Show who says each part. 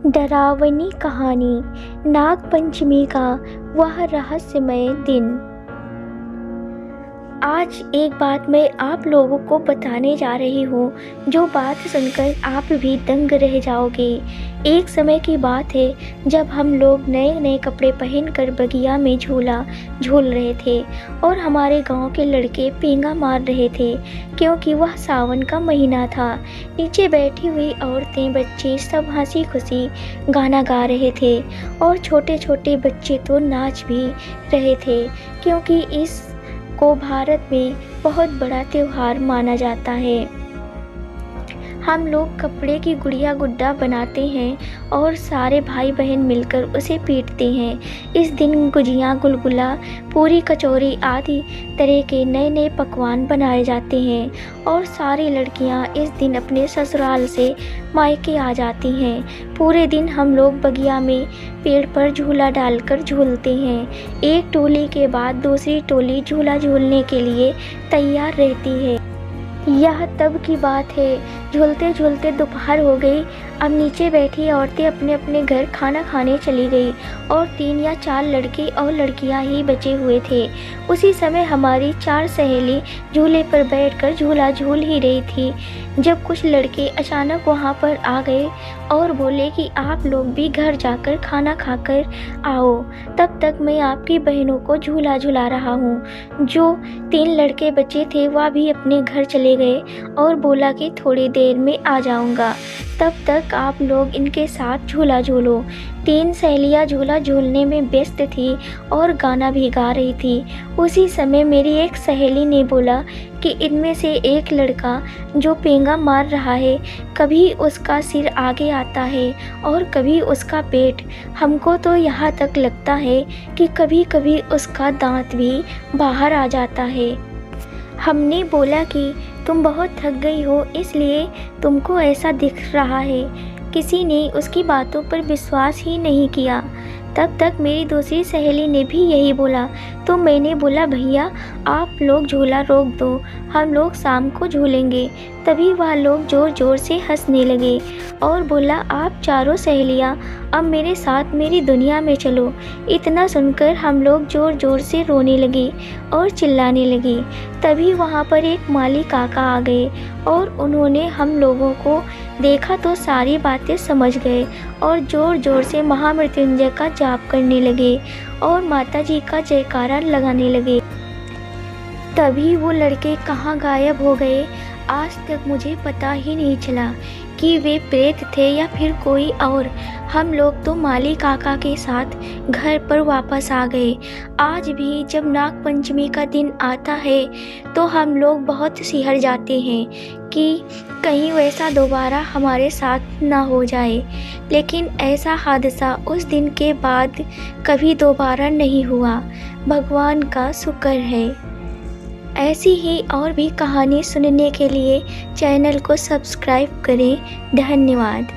Speaker 1: डरावनी कहानी नागपंचमी का वह रहस्यमय दिन। आज एक बात मैं आप लोगों को बताने जा रही हूँ, जो बात सुनकर आप भी दंग रह जाओगे। एक समय की बात है जब हम लोग नए नए कपड़े पहनकर बगिया में झूला झूल रहे थे और हमारे गांव के लड़के पींगा मार रहे थे, क्योंकि वह सावन का महीना था। नीचे बैठी हुई औरतें, बच्चे सब हंसी खुशी गाना गा रहे थे और छोटे छोटे बच्चे तो नाच भी रहे थे, क्योंकि इस को भारत में बहुत बड़ा त्योहार माना जाता है। हम लोग कपड़े की गुड़िया गुड्डा बनाते हैं और सारे भाई बहन मिलकर उसे पीटते हैं। इस दिन गुजिया, गुलगुला, पूरी, कचौरी आदि तरह के नए नए पकवान बनाए जाते हैं और सारी लड़कियां इस दिन अपने ससुराल से मायके आ जाती हैं। पूरे दिन हम लोग बगिया में पेड़ पर झूला डालकर झूलते हैं। एक टोली के बाद दूसरी टोली झूला झूलने के लिए तैयार रहती है। यह तब की बात है, झूलते झूलते दोपहर हो गई। अब नीचे बैठी औरतें अपने अपने घर खाना खाने चली गई और 3 या 4 लड़के और लड़कियां ही बचे हुए थे। उसी समय हमारी 4 सहेली झूले पर बैठकर झूला झूल ही रही थी, जब कुछ लड़के अचानक वहां पर आ गए और बोले कि आप लोग भी घर जाकर खाना खाकर आओ, तब तक मैं आपकी बहनों को झूला झुला रहा हूँ। जो 3 लड़के बचे थे वह भी अपने घर चले गए और बोला कि थोड़ी देर में आ जाऊंगा, तब तक आप लोग इनके साथ झूला झूलो। 3 सहेलियां झूला झूलने में व्यस्त थी और गाना भी गा रही थी। उसी समय मेरी एक सहेली ने बोला कि इनमें से एक लड़का जो पेंगा मार रहा है, कभी उसका सिर आगे आता है और कभी उसका पेट। हमको तो यहाँ तक लगता है कि कभी कभी उसका दांत भी बाहर आ जाता है। हमने बोला कि तुम बहुत थक गई हो, इसलिए तुमको ऐसा दिख रहा है। किसी ने उसकी बातों पर विश्वास ही नहीं किया। तब तक मेरी दूसरी सहेली ने भी यही बोला, तो मैंने बोला भैया आप लोग झूला रोक दो, हम लोग शाम को झूलेंगे। तभी वह लोग ज़ोर ज़ोर से हंसने लगे और बोला आप चारों सहेलियां अब मेरे साथ मेरी दुनिया में चलो। इतना सुनकर हम लोग ज़ोर ज़ोर से रोने लगे और चिल्लाने लगे। तभी वहाँ पर एक माली काका आ गए और उन्होंने हम लोगों को देखा तो सारी बातें समझ गए और ज़ोर ज़ोर से महामृत्युंजय का जाप करने लगे और माता जी का जयकारा लगाने लगे। तभी वो लड़के कहाँ गायब हो गए, आज तक मुझे पता ही नहीं चला कि वे प्रेत थे या फिर कोई और। हम लोग तो माली काका के साथ घर पर वापस आ गए। आज भी जब नागपंचमी का दिन आता है तो हम लोग बहुत सिहर जाते हैं कि कहीं वैसा दोबारा हमारे साथ ना हो जाए। लेकिन ऐसा हादसा उस दिन के बाद कभी दोबारा नहीं हुआ, भगवान का शुक्र है। ऐसी ही और भी कहानी सुनने के लिए चैनल को सब्सक्राइब करें। धन्यवाद।